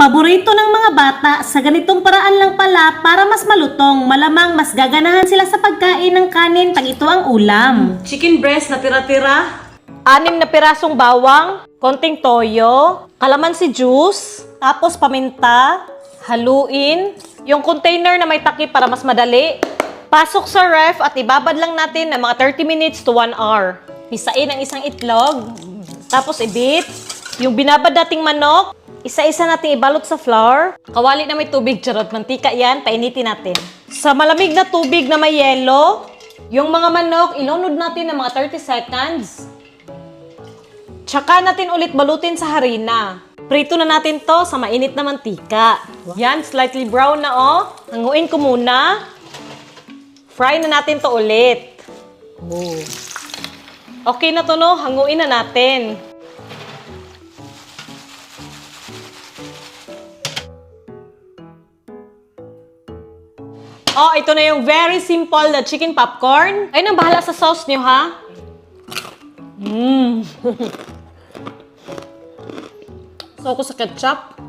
Paborito ng mga bata, sa ganitong paraan lang pala para mas malutong. Malamang mas gaganahan sila sa pagkain ng kanin pag ito ang ulam. Chicken breast na tira-tira. 6 na pirasong bawang, konting toyo, kalamansi juice, tapos paminta, haluin, yung container na may takip para mas madali. Pasok sa ref at ibabad lang natin ng mga 30 minutes to 1 hour. Pisain ang isang itlog, tapos ibit. Yung binabad nating manok, isa-isa natin ibalot sa flour. Kawali na may tubig, charot, mantika yan, painitin natin. Sa malamig na tubig na may yelo, yung mga manok, ilunod natin ng mga 30 seconds. Tsaka natin ulit balutin sa harina. Prito na natin to sa mainit na mantika. Yan, slightly brown na oh. Hanguin ko muna. Fry na natin to ulit. Oh. Okay na to no, hanguin na natin. Oh, ito na yung very simple na chicken popcorn. Ay, nang bahala sa sauce nyo, ha? So, ako sa ketchup.